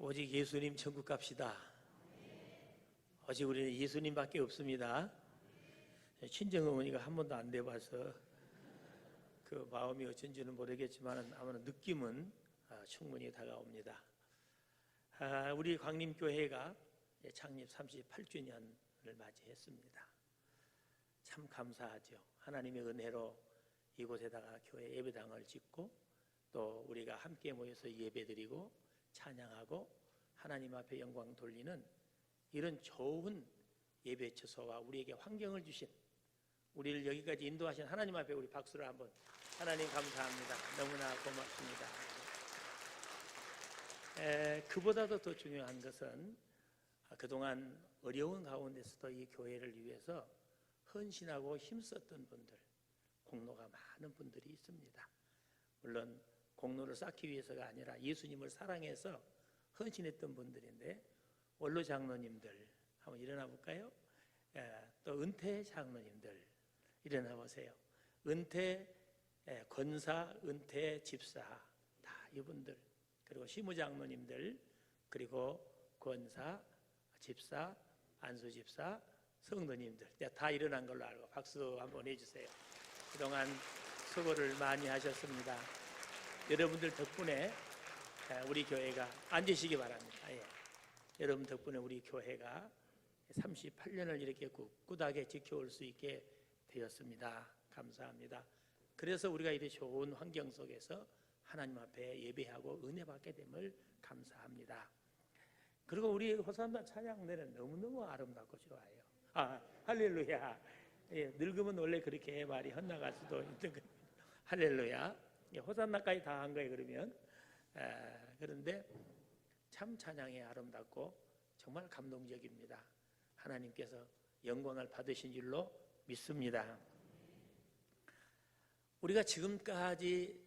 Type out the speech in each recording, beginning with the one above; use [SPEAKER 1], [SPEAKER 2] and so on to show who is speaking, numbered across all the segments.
[SPEAKER 1] 오직 예수님 천국 갑시다. 오직 우리는 예수님밖에 없습니다. 친정어머니가 한 번도 안 돼봐서 그 마음이 어쩐지는 모르겠지만 아무런 느낌은 충분히 다가옵니다. 우리 광림교회가 창립 38주년을 맞이했습니다. 참 감사하죠. 하나님의 은혜로 이곳에다가 교회 예배당을 짓고 또 우리가 함께 모여서 예배드리고 찬양하고 하나님 앞에 영광 돌리는 이런 좋은 예배 처소와 우리에게 환경을 주신, 우리를 여기까지 인도하신 하나님 앞에 우리 박수를 한번, 하나님 감사합니다. 너무나 고맙습니다. 그보다도 더 중요한 것은 그동안 어려운 가운데서도 이 교회를 위해서 헌신하고 힘썼던 분들, 공로가 많은 분들이 있습니다. 물론 공로를 쌓기 위해서가 아니라 예수님을 사랑해서 헌신했던 분들인데, 원로 장로님들 한번 일어나 볼까요? 또 은퇴 장로님들 일어나 보세요. 은퇴 권사, 은퇴 집사 다 이분들, 그리고 시무장로님들, 그리고 권사, 집사, 안수집사, 성도님들 다 일어난 걸로 알고 박수 한번 해주세요. 그동안 수고를 많이 하셨습니다. 여러분들 덕분에 우리 교회가, 앉으시기 바랍니다. 여러분 덕분에 우리 교회가 38년을 이렇게 꿋꿋하게 지켜올 수 있게 되었습니다. 감사합니다. 그래서 우리가 이렇게 좋은 환경 속에서 하나님 앞에 예배하고 은혜 받게 됨을 감사합니다. 그리고 우리 호산나 찬양대는 너무너무 아름답고 좋아요. 할렐루야. 늙으면 원래 그렇게 말이 헛나갈 수도 있는 거예요. 할렐루야. 호산나까지 다 한 거예요. 그러면 그런데 참 찬양이 아름답고 정말 감동적입니다. 하나님께서 영광을 받으신 줄로 믿습니다. 우리가 지금까지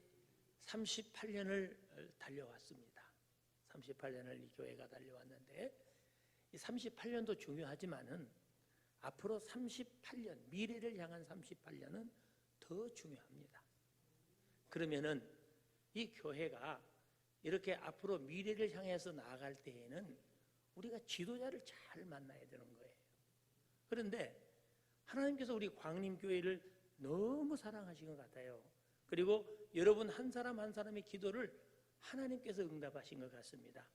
[SPEAKER 1] 38년을 달려왔습니다. 38년을 이 교회가 달려왔는데, 이 38년도 중요하지만은 앞으로 38년, 미래를 향한 38년은 더 중요합니다. 그러면은 이 교회가 이렇게 앞으로 미래를 향해서 나아갈 때에는 우리가 지도자를 잘 만나야 되는 거예요. 그런데 하나님께서 우리 광림교회를 너무 사랑하신 것 같아요. 그리고 여러분 한 사람 한 사람의 기도를 하나님께서 응답하신 것 같습니다.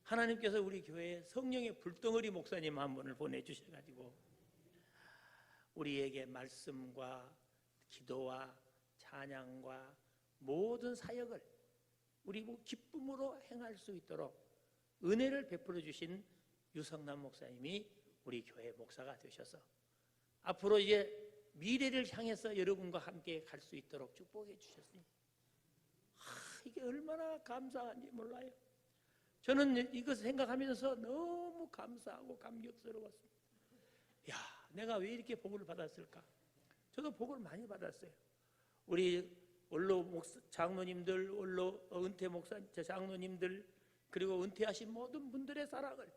[SPEAKER 1] 하나님께서 우리 교회에 성령의 불덩어리 목사님 한 분을 보내주셔가지고 우리에게 말씀과 기도와 찬양과 모든 사역을 우리 기쁨으로 행할 수 있도록 은혜를 베풀어 주신 유성남 목사님이 우리 교회 목사가 되셔서 앞으로 이제 미래를 향해서 여러분과 함께 갈 수 있도록 축복해 주셨으니 이게 얼마나 감사한지 몰라요. 저는 이것을 생각하면서 너무 감사하고 감격스러웠습니다. 야, 내가 왜 이렇게 복을 받았을까? 저도 복을 많이 받았어요. 우리 원로 목사, 장로님들, 원로 은퇴 목사 장로님들, 그리고 은퇴하신 모든 분들의 사랑을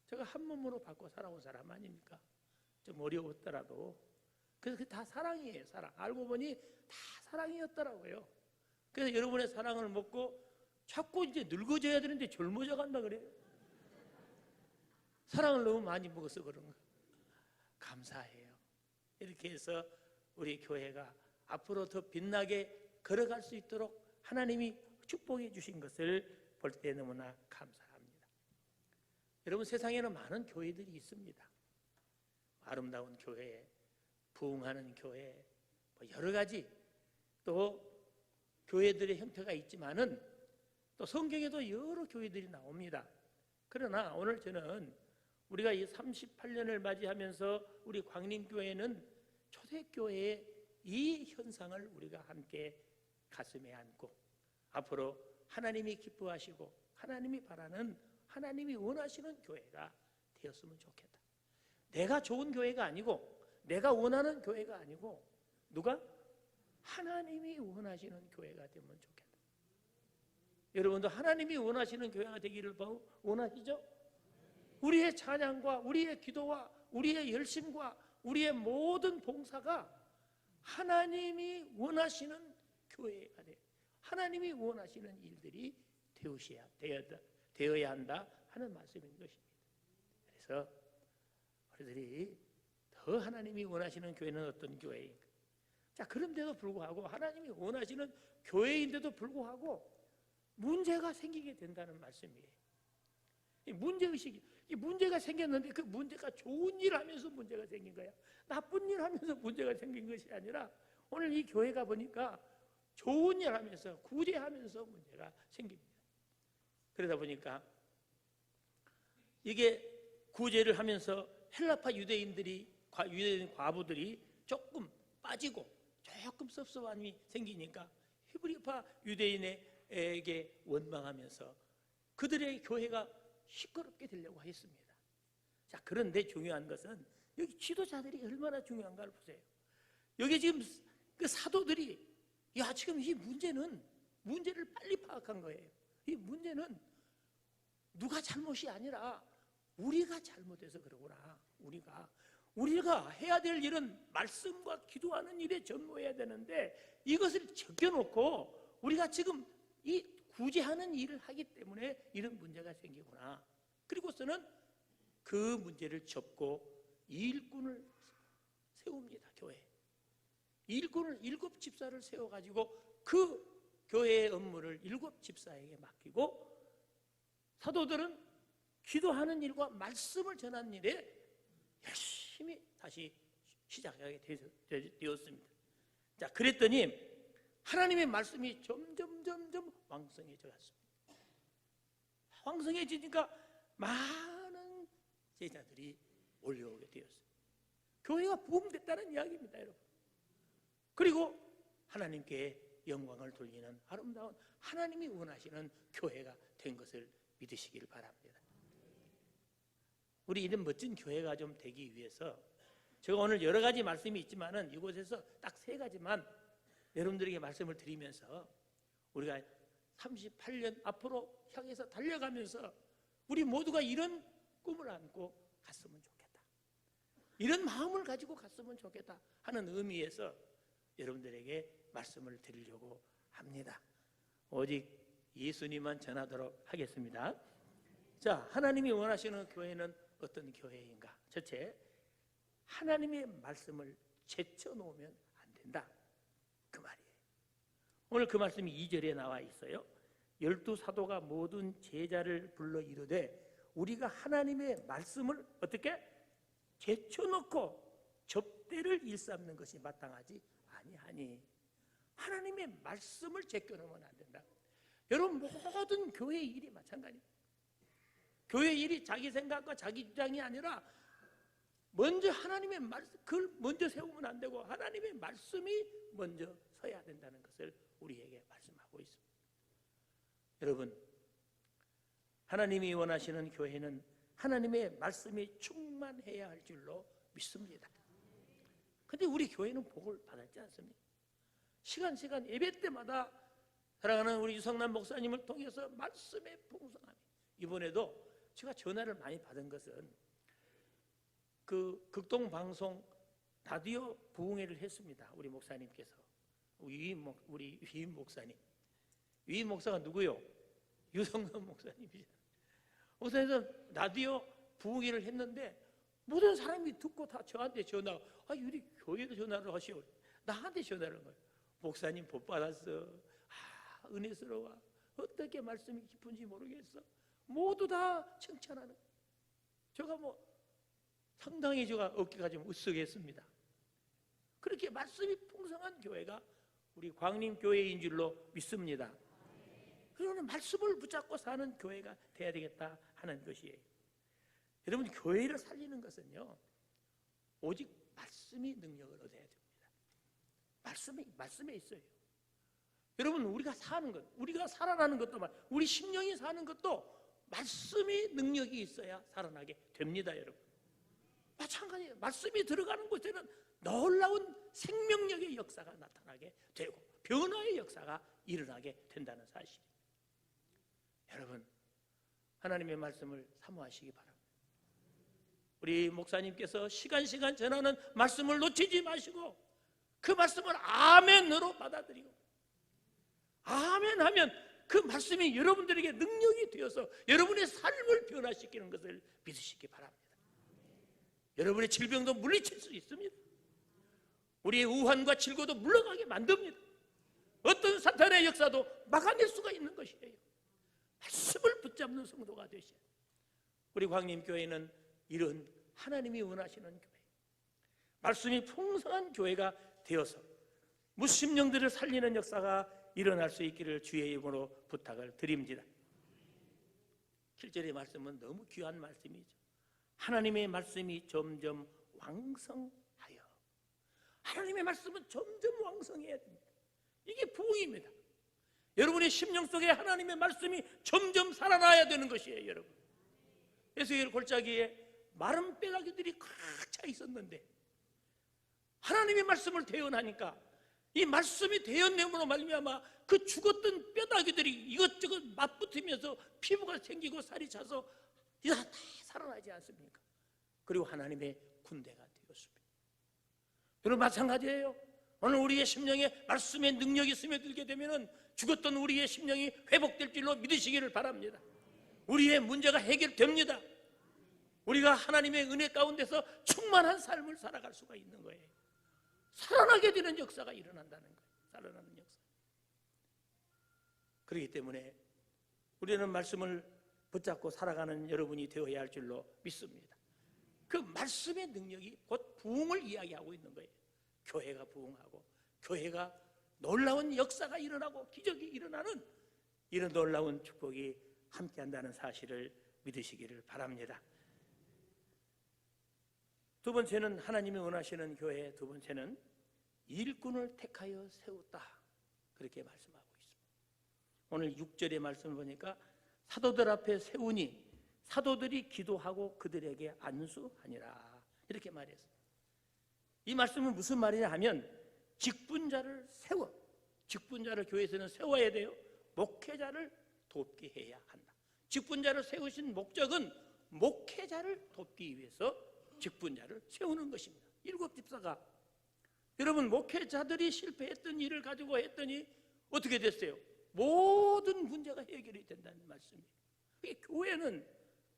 [SPEAKER 1] 제가 한 몸으로 받고 살아온 사람 아닙니까? 좀 어려웠더라도 그래서 그게 다 사랑이에요. 사랑. 알고 보니 다 사랑이었더라고요. 그래서 여러분의 사랑을 먹고 자꾸 이제 늙어져야 되는데 젊어져 간다 그래요. 사랑을 너무 많이 먹어서 그런 거. 감사해요. 이렇게 해서 우리 교회가 앞으로 더 빛나게 걸어갈 수 있도록 하나님이 축복해 주신 것을 볼 때 너무나 감사합니다. 여러분, 세상에는 많은 교회들이 있습니다. 아름다운 교회, 부흥하는 교회, 여러 가지 또 교회들의 형태가 있지만은 또 성경에도 여러 교회들이 나옵니다. 그러나 오늘 저는 우리가 이 38년을 맞이하면서 우리 광림교회는 초대교회의 이 현상을 우리가 함께 가슴에 안고 앞으로 하나님이 기뻐하시고 하나님이 바라는, 하나님이 원하시는 교회가 되었으면 좋겠다. 내가 좋은 교회가 아니고 내가 원하는 교회가 아니고 누가? 하나님이 원하시는 교회가 되면 좋겠다. 여러분도 하나님이 원하시는 교회가 되기를 원하시죠? 우리의 찬양과 우리의 기도와 우리의 열심과 우리의 모든 봉사가 하나님이 원하시는 교회가 돼요. 하나님이 원하시는 일들이 되어야 한다 하는 말씀인 것입니다. 그래서 우리들이 더 하나님이 원하시는 교회는 어떤 교회인가? 자, 그런데도 불구하고 하나님이 원하시는 교회인데도 불구하고 문제가 생기게 된다는 말씀이에요. 이 문제의식이, 이 문제가 생겼는데 그 문제가 좋은 일 하면서 문제가 생긴 거야. 나쁜 일 하면서 문제가 생긴 것이 아니라 오늘 이 교회가 보니까 좋은 일 하면서 구제하면서 문제가 생깁니다. 그러다 보니까 이게 구제를 하면서 헬라파 유대인 과부들이 조금 빠지고 조금 섭섭함이 생기니까 히브리파 유대인에게 원망하면서 그들의 교회가 시끄럽게 되려고 했습니다. 자, 그런데 중요한 것은 여기 지도자들이 얼마나 중요한가를 보세요. 여기 지금 그 사도들이 지금 이 문제를 빨리 파악한 거예요. 이 문제는 누가 잘못이 아니라 우리가 잘못해서 그러구나. 우리가 해야 될 일은 말씀과 기도하는 일에 전무해야 되는데 이것을 적혀놓고 우리가 지금 이 구제하는 일을 하기 때문에 이런 문제가 생기구나. 그리고서는 그 문제를 접고 일꾼을 세웁니다. 교회 일꾼을 7 집사를 세워가지고 그 교회의 업무를 7 집사에게 맡기고 사도들은 기도하는 일과 말씀을 전하는 일에 열심히 다시 시작하게 되었습니다. 자, 그랬더니 하나님의 말씀이 점점 왕성해져 갔습니다. 왕성해지니까 많은 제자들이 몰려오게 되었습니다. 교회가 부흥됐다는 이야기입니다, 여러분. 그리고 하나님께 영광을 돌리는 아름다운 하나님이 원하시는 교회가 된 것을 믿으시길 바랍니다. 우리 이런 멋진 교회가 좀 되기 위해서 제가 오늘 여러 가지 말씀이 있지만은 이곳에서 딱 3가지만 여러분들에게 말씀을 드리면서 우리가 38년 앞으로 향해서 달려가면서 우리 모두가 이런 꿈을 안고 갔으면 좋겠다, 이런 마음을 가지고 갔으면 좋겠다 하는 의미에서 여러분들에게 말씀을 드리려고 합니다. 오직 예수님만 전하도록 하겠습니다. 자, 하나님이 원하시는 교회는 어떤 교회인가? 첫째, 하나님의 말씀을 제쳐놓으면 안 된다, 그 말이에요. 오늘 그 말씀이 2절에 나와 있어요. 12 사도가 모든 제자를 불러 이르되 우리가 하나님의 말씀을 어떻게 제쳐놓고 접대를 일삼는 것이 마땅하지 아니하니. 하나님의 말씀을 제껴놓으면 안 된다. 여러분, 모든 교회의 일이 마찬가지입니다. 교회 일이 자기 생각과 자기 주장이 아니라 먼저 하나님의 말씀, 그걸 먼저 세우면 안 되고 하나님의 말씀이 먼저 서야 된다는 것을 우리에게 말씀하고 있습니다. 여러분, 하나님이 원하시는 교회는 하나님의 말씀이 충만해야 할 줄로 믿습니다. 근데 우리 교회는 복을 받았지 않습니까? 시간 예배 때마다 사랑하는 우리 유성남 목사님을 통해서 말씀의 풍성함이, 이번에도 제가 전화를 많이 받은 것은 그 극동방송 라디오 부흥회를 했습니다. 우리 목사님께서, 우리 위임 목사님. 위임 목사가 누구요? 유성남 목사님이잖아요. 목사님께서 라디오 부흥회를 했는데 모든 사람이 듣고 다 저한테 전화, 우리 교회로 전화를 하시오. 나한테 전화를 한 거예요. 목사님 복 받았어. 은혜스러워. 어떻게 말씀이 깊은지 모르겠어. 모두 다 칭찬하는. 제가 상당히 제가 어깨가 좀 으쓱했습니다. 그렇게 말씀이 풍성한 교회가 우리 광림교회인 줄로 믿습니다. 그러면 말씀을 붙잡고 사는 교회가 돼야 되겠다 하는 것이에요. 여러분, 교회를 살리는 것은요, 오직 말씀이 능력을 얻어야 됩니다. 말씀에 있어요. 여러분, 우리가 사는 것, 우리가 살아나는 것도, 우리 심령이 사는 것도 말씀이 능력이 있어야 살아나게 됩니다, 여러분. 마찬가지예요. 말씀이 들어가는 곳에는 놀라운 생명력의 역사가 나타나게 되고 변화의 역사가 일어나게 된다는 사실입니다. 여러분, 하나님의 말씀을 사모하시기 바랍니다. 우리 목사님께서 시간 전하는 말씀을 놓치지 마시고 그 말씀을 아멘으로 받아들이고 아멘 하면 그 말씀이 여러분들에게 능력이 되어서 여러분의 삶을 변화시키는 것을 믿으시기 바랍니다. 여러분의 질병도 물리칠 수 있습니다. 우리의 우환과 질고도 물러가게 만듭니다. 어떤 사탄의 역사도 막아낼 수가 있는 것이에요. 말씀을 붙잡는 성도가 되셔야 돼요. 우리 광림교회는 이런 하나님이 원하시는 교회, 말씀이 풍성한 교회가 되어서 무심령들을 살리는 역사가 일어날 수 있기를 주의 이름으로 부탁을 드립니다. 7절의 말씀은 너무 귀한 말씀이죠. 하나님의 말씀이 점점 왕성하여. 하나님의 말씀은 점점 왕성해야 됩니다. 이게 부흥입니다. 여러분의 심령 속에 하나님의 말씀이 점점 살아나야 되는 것이에요, 여러분. 에스겔 골짜기에 마른 뼈다귀들이 꽉 차 있었는데 하나님의 말씀을 대언하니까 이 말씀이 대언됨으로 말미암아 그 죽었던 뼈다귀들이 이것저것 맞붙으면서 피부가 생기고 살이 차서 다 살아나지 않습니까? 그리고 하나님의 군대가 되었습니다. 여러분 마찬가지예요. 오늘 우리의 심령에 말씀의 능력이 스며들게 되면 죽었던 우리의 심령이 회복될 줄로 믿으시기를 바랍니다. 우리의 문제가 해결됩니다. 우리가 하나님의 은혜 가운데서 충만한 삶을 살아갈 수가 있는 거예요. 살아나게 되는 역사가 일어난다는 거예요. 살아나는 역사. 그렇기 때문에 우리는 말씀을 붙잡고 살아가는 여러분이 되어야 할 줄로 믿습니다. 그 말씀의 능력이 곧 부흥을 이야기하고 있는 거예요. 교회가 부흥하고 교회가 놀라운 역사가 일어나고 기적이 일어나는 이런 놀라운 축복이 함께한다는 사실을 믿으시기를 바랍니다. 두 번째는 하나님이 원하시는 교회, 두 번째는 일꾼을 택하여 세웠다, 그렇게 말씀하고 있습니다. 오늘 6절의 말씀을 보니까 사도들 앞에 세우니 사도들이 기도하고 그들에게 안수하니라, 이렇게 말했어요. 이 말씀은 무슨 말이냐 하면 직분자를 세워, 직분자를 교회에서는 세워야 돼요. 목회자를 돕게 해야 한다. 직분자를 세우신 목적은 목회자를 돕기 위해서 직분자를 세우는 것입니다. 7집사가 여러분 목회자들이 실패했던 일을 가지고 했더니 어떻게 됐어요? 모든 문제가 해결이 된다는 말씀이에요. 교회는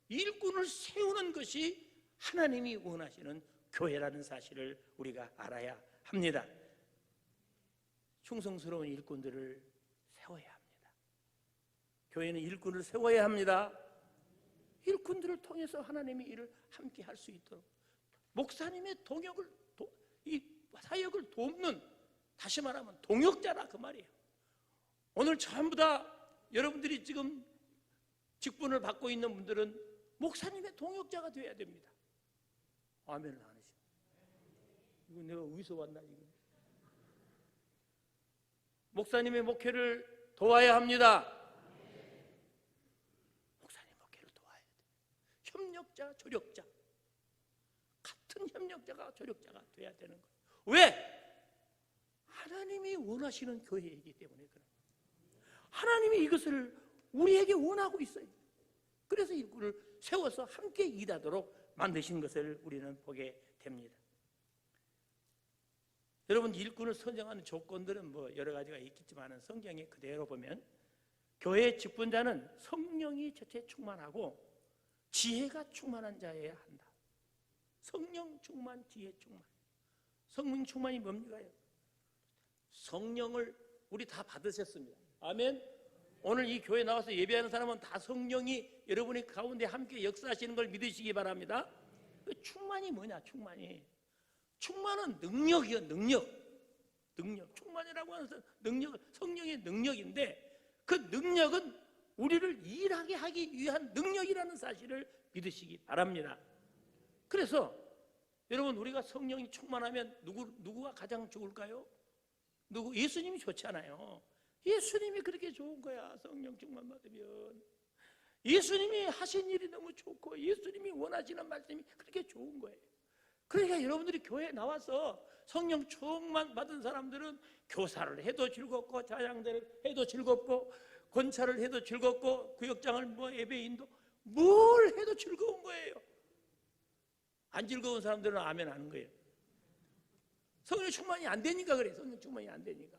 [SPEAKER 1] 일꾼을 세우는 것이 하나님이 원하시는 교회라는 사실을 우리가 알아야 합니다. 충성스러운 일꾼들을 세워야 합니다. 교회는 일꾼을 세워야 합니다. 일꾼들을 통해서 하나님의 일을 함께 할 수 있도록 목사님의 동역을 이 사역을 돕는, 다시 말하면 동역자라 그 말이에요. 오늘 전부 다 여러분들이 지금 직분을 받고 있는 분들은 목사님의 동역자가 되어야 됩니다. 아멘을 안 하시죠? 이거 내가 어디서 왔나 지금? 목사님의 목회를 도와야 합니다. 목사님 목회를 도와야 돼요. 협력자, 조력자, 같은 협력자가 조력자가 돼야 되는 거예요. 왜? 하나님이 원하시는 교회이기 때문에 그런 거예요. 하나님이 이것을 우리에게 원하고 있어요. 그래서 일꾼을 세워서 함께 일하도록 만드신 것을 우리는 보게 됩니다. 여러분, 일꾼을 선정하는 조건들은 뭐 여러 가지가 있겠지만 성경에 그대로 보면 교회의 직분자는 성령이 첫째 충만하고 지혜가 충만한 자여야 한다. 성령 충만, 지혜 충만. 성령 충만이 뭡니까? 성령을 우리 다 받으셨습니다. 아멘. 오늘 이 교회 나와서 예배하는 사람은 다 성령이 여러분의 가운데 함께 역사하시는 걸 믿으시기 바랍니다. 그 충만이 뭐냐? 충만은 능력이요, 능력. 충만이라고 하는 능력, 성령의 능력인데 그 능력은 우리를 일하게 하기 위한 능력이라는 사실을 믿으시기 바랍니다. 그래서 여러분, 우리가 성령이 충만하면 누구가 가장 좋을까요? 예수님이 좋잖아요. 예수님이 그렇게 좋은 거야. 성령 충만 받으면 예수님이 하신 일이 너무 좋고 예수님이 원하시는 말씀이 그렇게 좋은 거예요. 그러니까 여러분들이 교회에 나와서 성령 충만 받은 사람들은 교사를 해도 즐겁고 자양대를 해도 즐겁고 권사를 해도 즐겁고 구역장을 예배인도 뭘 해도 즐거운 거예요. 안 즐거운 사람들은 아멘 하는 거예요. 성령 충만이 안 되니까 그래. 성령 충만이 안 되니까.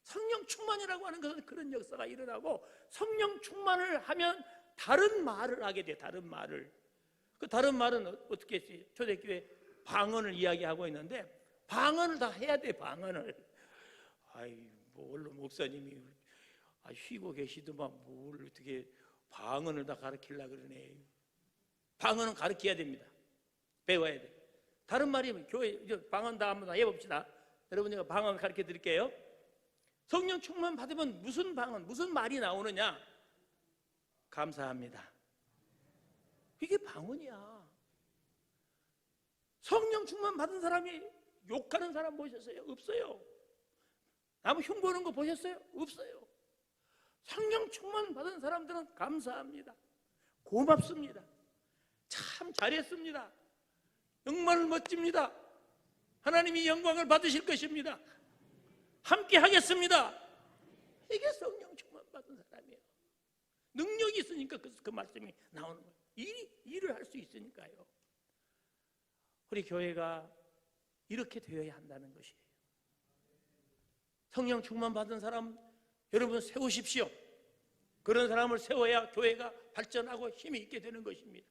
[SPEAKER 1] 성령 충만이라고 하는 것은 그런 역사가 일어나고, 성령 충만을 하면 다른 말을 하게 돼. 다른 말을. 그 다른 말은 어떻게 했어요? 초대교회 방언을 이야기하고 있는데 방언을 다 해야 돼. 방언을. 아이 뭐 원로 목사님이 쉬고 계시더만 뭘 어떻게 방언을 다 가르치려고 그러네. 방언은 가르쳐야 됩니다. 배워야 돼. 다른 말이 교회 방언 다 한번 해봅시다. 여러분 제가 방언 가르쳐 드릴게요. 성령 충만 받으면 무슨 방언, 무슨 말이 나오느냐? 감사합니다. 이게 방언이야. 성령 충만 받은 사람이 욕하는 사람 보셨어요? 없어요. 남 흉보는 거 보셨어요? 없어요. 성령 충만 받은 사람들은 감사합니다. 고맙습니다. 참 잘했습니다. 정말 멋집니다. 하나님이 영광을 받으실 것입니다. 함께 하겠습니다. 이게 성령 충만 받은 사람이에요. 능력이 있으니까 그 말씀이 나오는 거예요. 일을 할 수 있으니까요. 우리 교회가 이렇게 되어야 한다는 것이에요. 성령 충만 받은 사람 여러분 세우십시오. 그런 사람을 세워야 교회가 발전하고 힘이 있게 되는 것입니다.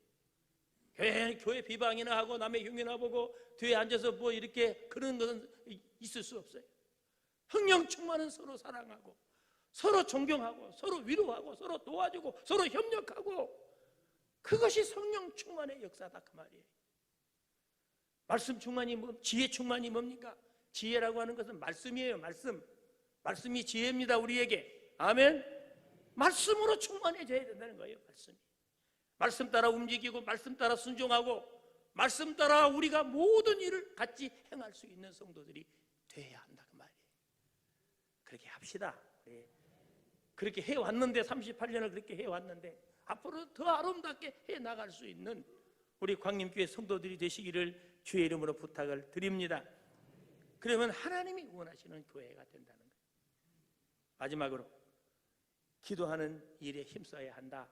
[SPEAKER 1] 교회 비방이나 하고 남의 흉이나 보고 뒤에 앉아서 뭐 이렇게 그런 것은 있을 수 없어요. 성령 충만은 서로 사랑하고 서로 존경하고 서로 위로하고 서로 도와주고 서로 협력하고, 그것이 성령 충만의 역사다 그 말이에요. 말씀 충만이 지혜 충만이 뭡니까? 지혜라고 하는 것은 말씀이에요. 말씀이 지혜입니다. 우리에게. 아멘. 말씀으로 충만해져야 된다는 거예요. 말씀 따라 움직이고 말씀 따라 순종하고 말씀 따라 우리가 모든 일을 같이 행할 수 있는 성도들이 돼야 한다 그 말이에요. 그렇게 합시다. 그렇게 해왔는데 38년을 그렇게 해왔는데 앞으로 더 아름답게 해나갈 수 있는 우리 광림교회 성도들이 되시기를 주의 이름으로 부탁을 드립니다. 그러면 하나님이 원하시는 교회가 된다는 거예요. 마지막으로 기도하는 일에 힘써야 한다.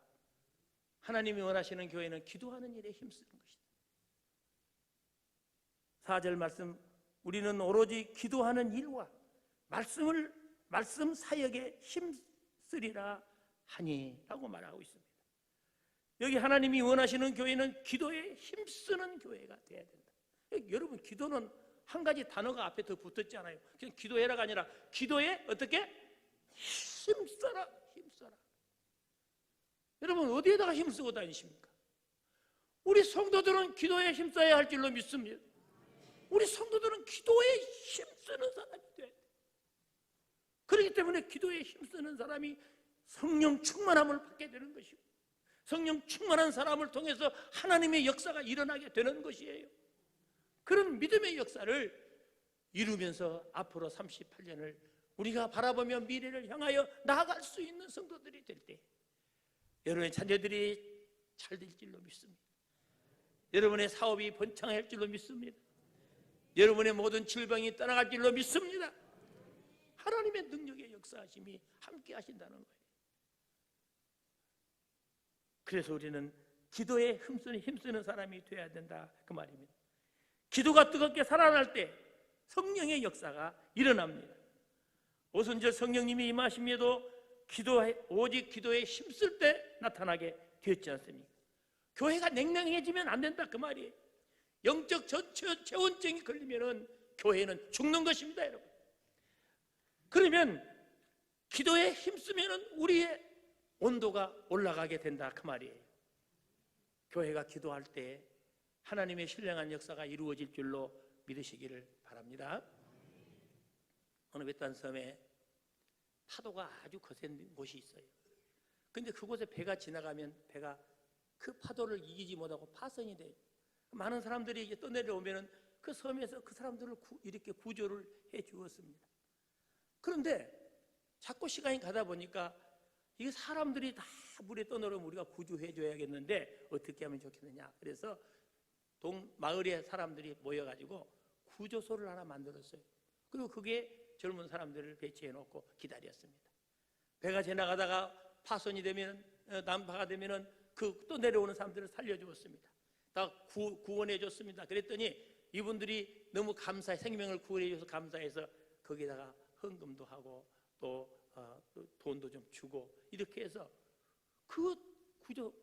[SPEAKER 1] 하나님이 원하시는 교회는 기도하는 일에 힘쓰는 것이다. 4절 말씀, 우리는 오로지 기도하는 일과 말씀 사역에 힘쓰리라 하니 라고 말하고 있습니다. 여기 하나님이 원하시는 교회는 기도에 힘쓰는 교회가 돼야 된다. 여러분 기도는 한 가지 단어가 앞에 더 붙었잖아요. 그냥 기도해라가 아니라 기도에 어떻게? 힘써라. 여러분 어디에다가 힘쓰고 다니십니까? 우리 성도들은 기도에 힘써야 할 줄로 믿습니다. 우리 성도들은 기도에 힘쓰는 사람이 돼야 돼. 그렇기 때문에 기도에 힘쓰는 사람이 성령 충만함을 받게 되는 것이고, 성령 충만한 사람을 통해서 하나님의 역사가 일어나게 되는 것이에요. 그런 믿음의 역사를 이루면서 앞으로 38년을 우리가 바라보며 미래를 향하여 나아갈 수 있는 성도들이 될 때 여러분의 자녀들이 잘 될 줄로 믿습니다. 여러분의 사업이 번창할 줄로 믿습니다. 여러분의 모든 질병이 떠나갈 줄로 믿습니다. 하나님의 능력의 역사하심이 함께 하신다는 거예요. 그래서 우리는 기도에 힘쓰는 사람이 되어야 된다 그 말입니다. 기도가 뜨겁게 살아날 때 성령의 역사가 일어납니다. 오순절 성령님이 임하심에도 오직 기도에 힘쓸 때 나타나게 되었지 않습니까? 교회가 냉랭해지면 안 된다 그 말이에요. 영적 체온증이 걸리면 교회는 죽는 것입니다 여러분. 그러면 기도에 힘쓰면 우리의 온도가 올라가게 된다 그 말이에요. 교회가 기도할 때 하나님의 신령한 역사가 이루어질 줄로 믿으시기를 바랍니다. 어느 외딴 섬에 파도가 아주 거센 곳이 있어요. 근데 그곳에 배가 지나가면 배가 그 파도를 이기지 못하고 파손이 돼요. 많은 사람들이 이제 떠내려오면 그 섬에서 그 사람들을 이렇게 구조를 해 주었습니다. 그런데 자꾸 시간이 가다 보니까 이게 사람들이 다 물에 떠내려오면 우리가 구조해 줘야겠는데 어떻게 하면 좋겠느냐. 그래서 마을의 사람들이 모여가지고 구조소를 하나 만들었어요. 그리고 그게 젊은 사람들을 배치해 놓고 기다렸습니다. 배가 지나가다가 파손이 되면 난파가 되면은 또 내려오는 사람들을 살려주었습니다. 다 구원해 줬습니다. 그랬더니 이분들이 너무 감사해 생명을 구원해 줘서 감사해서 거기다가 헌금도 하고 또 돈도 좀 주고 이렇게 해서 그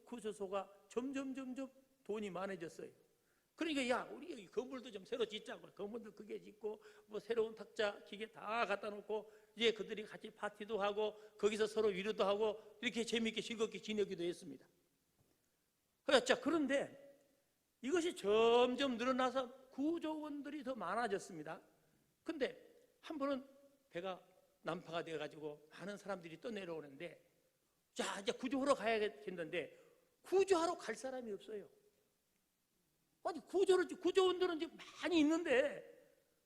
[SPEAKER 1] 구조소가 점점 돈이 많아졌어요. 그러니까 야, 우리 여기 건물도 좀 새로 짓자고, 건물도 크게 짓고 뭐 새로운 탁자 기계 다 갖다 놓고 이제 그들이 같이 파티도 하고 거기서 서로 위로도 하고 이렇게 재미있게 즐겁게 지내기도 했습니다. 자, 그런데 이것이 점점 늘어나서 구조원들이 더 많아졌습니다. 근데 한 번은 배가 난파가 돼가지고 많은 사람들이 또 내려오는데, 자, 이제 구조하러 가야겠는데 구조하러 갈 사람이 없어요. 아니, 구조원들은 이제 많이 있는데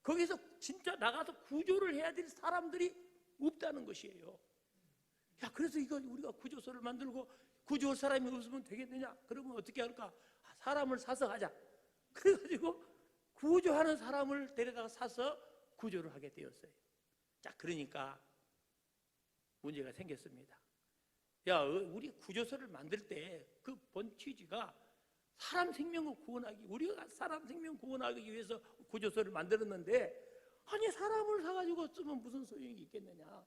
[SPEAKER 1] 거기서 진짜 나가서 구조를 해야 될 사람들이 없다는 것이에요. 야, 그래서 이거 우리가 구조소를 만들고 구조할 사람이 없으면 되겠느냐? 그러면 어떻게 할까? 사람을 사서 하자. 그래가지고 구조하는 사람을 데려다가 사서 구조를 하게 되었어요. 자, 그러니까 문제가 생겼습니다. 야, 우리 구조소를 만들 때 그 본 취지가 사람 생명을 구원하기, 우리가 사람 생명 구원하기 위해서 구조소를 만들었는데, 아니 사람을 사가지고 쓰면 무슨 소용이 있겠느냐.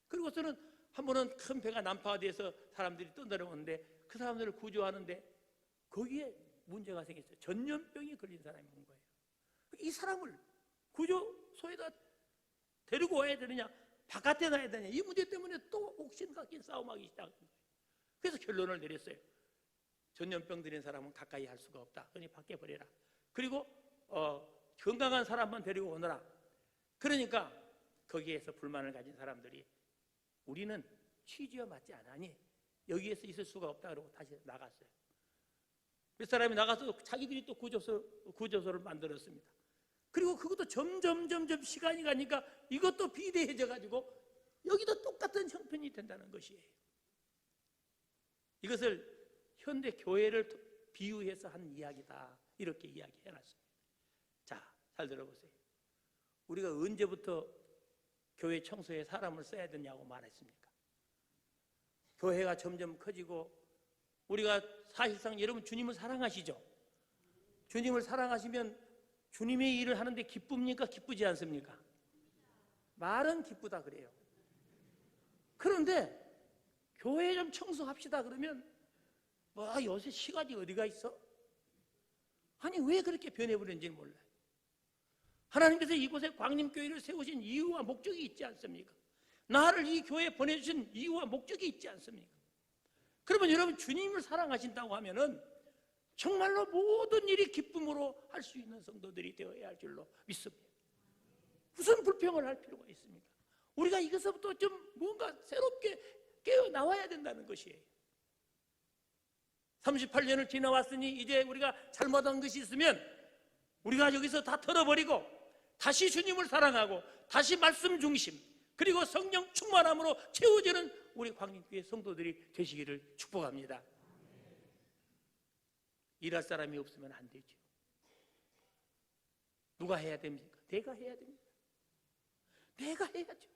[SPEAKER 1] 그리고서는 한 번은 큰 배가 난파가 돼서 사람들이 떠내려오는데 그 사람들을 구조하는데 거기에 문제가 생겼어요. 전염병이 걸린 사람이 온 거예요. 이 사람을 구조소에다 데리고 와야 되느냐, 바깥에 놔야 되느냐, 이 문제 때문에 또 옥신각신 싸움하기 시작한 거예요. 그래서 결론을 내렸어요. 전염병 들인 사람은 가까이 할 수가 없다. 그러니 밖에 버려라. 그리고 건강한 사람만 데리고 오너라. 그러니까 거기에서 불만을 가진 사람들이 우리는 취지와 맞지 않으니 여기에서 있을 수가 없다 그러고 다시 나갔어요. 몇 사람이 나가서 자기들이 또 구조소를 만들었습니다. 그리고 그것도 점점 시간이 가니까 이것도 비대해져 가지고 여기도 똑같은 형편이 된다는 것이에요. 이것을 현대 교회를 비유해서 한 이야기다, 이렇게 이야기해놨습니다. 자, 잘 들어보세요. 우리가 언제부터 교회 청소에 사람을 써야 되냐고 말했습니까? 교회가 점점 커지고 우리가 사실상 여러분 주님을 사랑하시죠? 주님을 사랑하시면 주님의 일을 하는데 기쁩니까? 기쁘지 않습니까? 말은 기쁘다 그래요. 그런데 교회 좀 청소합시다 그러면 뭐 요새 시간이 어디가 있어? 아니 왜 그렇게 변해버렸는지 몰라요. 하나님께서 이곳에 광림교회를 세우신 이유와 목적이 있지 않습니까? 나를 이 교회에 보내주신 이유와 목적이 있지 않습니까? 그러면 여러분 주님을 사랑하신다고 하면은 정말로 모든 일이 기쁨으로 할 수 있는 성도들이 되어야 할 줄로 믿습니다. 무슨 불평을 할 필요가 있습니까? 우리가 이것부터 좀 뭔가 새롭게 깨어나와야 된다는 것이에요. 38년을 지나왔으니 이제 우리가 잘못한 것이 있으면 우리가 여기서 다 털어버리고 다시 주님을 사랑하고 다시 말씀 중심 그리고 성령 충만함으로 채워지는 우리 광림교회 성도들이 되시기를 축복합니다. 일할 사람이 없으면 안 되죠. 누가 해야 됩니까? 내가 해야 됩니다. 내가 해야죠.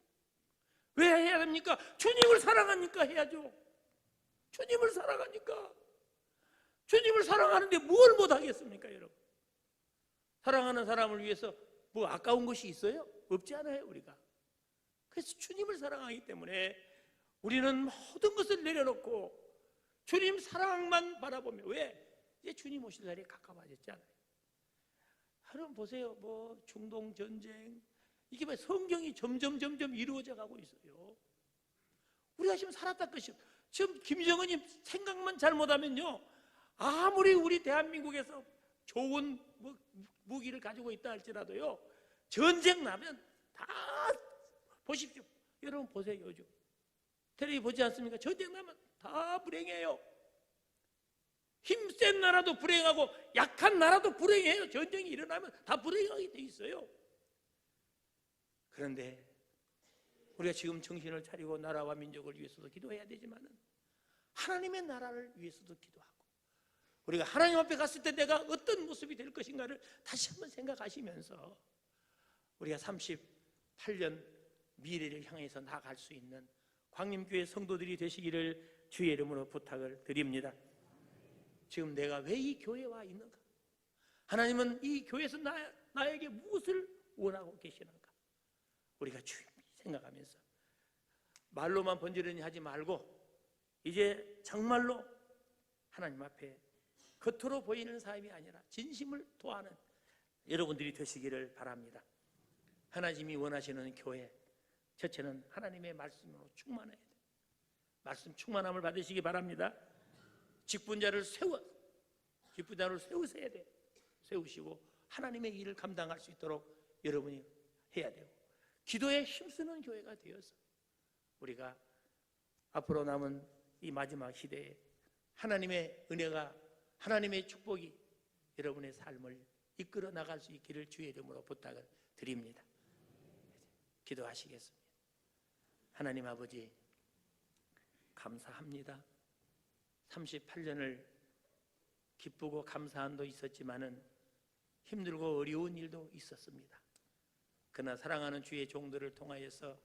[SPEAKER 1] 왜 해야 됩니까? 주님을 사랑하니까 해야죠. 주님을 사랑하니까. 주님을 사랑하는데 뭘 못하겠습니까, 여러분? 사랑하는 사람을 위해서 뭐 아까운 것이 있어요? 없지 않아요, 우리가. 그래서 주님을 사랑하기 때문에 우리는 모든 것을 내려놓고 주님 사랑만 바라보며, 왜? 이제 주님 오실 날이 가까워졌잖아요. 여러분 보세요, 뭐 중동 전쟁, 이게 왜 성경이 점점 이루어져 가고 있어요. 우리가 지금 살았다 끝이요. 지금 김정은이 생각만 잘못하면요, 아무리 우리 대한민국에서 좋은 무기를 가지고 있다 할지라도요, 전쟁 나면 다 보십시오. 여러분 보세요. 요즘 텔레비 보지 않습니까? 전쟁 나면 다 불행해요. 힘센 나라도 불행하고 약한 나라도 불행해요. 전쟁이 일어나면 다 불행하게 돼 있어요. 그런데 우리가 지금 정신을 차리고 나라와 민족을 위해서도 기도해야 되지만 하나님의 나라를 위해서도 기도하고, 우리가 하나님 앞에 갔을 때 내가 어떤 모습이 될 것인가를 다시 한번 생각하시면서 우리가 38년 미래를 향해서 나아갈 수 있는 광림교회 성도들이 되시기를 주의 이름으로 부탁을 드립니다. 지금 내가 왜 이 교회에 와 있는가? 하나님은 이 교회에서 나에게 무엇을 원하고 계시는가? 우리가 주의 생각하면서 말로만 번지르니 하지 말고 이제 정말로 하나님 앞에 겉으로 보이는 삶이 아니라 진심을 토하는 여러분들이 되시기를 바랍니다. 하나님이 원하시는 교회, 첫째는 하나님의 말씀으로 충만해야 돼요. 말씀 충만함을 받으시기 바랍니다. 직분자를 세우셔야 돼요. 세우시고 하나님의 일을 감당할 수 있도록 여러분이 해야 되고, 기도에 힘쓰는 교회가 되어서 우리가 앞으로 남은 이 마지막 시대에 하나님의 은혜가, 하나님의 축복이 여러분의 삶을 이끌어 나갈 수 있기를 주의 이름으로 부탁을 드립니다. 기도하시겠습니다. 하나님 아버지, 감사합니다. 38년을 기쁘고 감사한 도 있었지만은 힘들고 어려운 일도 있었습니다. 그러나 사랑하는 주의 종들을 통하여서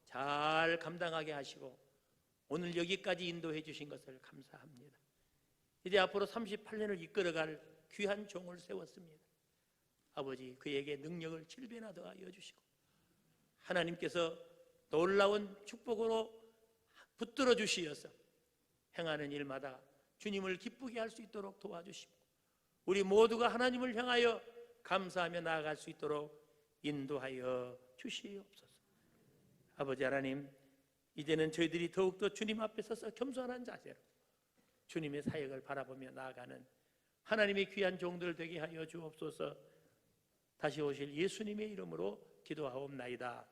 [SPEAKER 1] 잘 감당하게 하시고 오늘 여기까지 인도해 주신 것을 감사합니다. 이제 앞으로 38년을 이끌어갈 귀한 종을 세웠습니다. 아버지, 그에게 능력을 7배나 더하여 주시고 하나님께서 놀라운 축복으로 붙들어 주시어서 행하는 일마다 주님을 기쁘게 할 수 있도록 도와주시고 우리 모두가 하나님을 향하여 감사하며 나아갈 수 있도록 인도하여 주시옵소서. 아버지 하나님, 이제는 저희들이 더욱더 주님 앞에 서서 겸손한 자세로 주님의 사역을 바라보며 나아가는 하나님의 귀한 종들 되게 하여 주옵소서. 다시 오실 예수님의 이름으로 기도하옵나이다.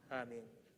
[SPEAKER 1] 아멘.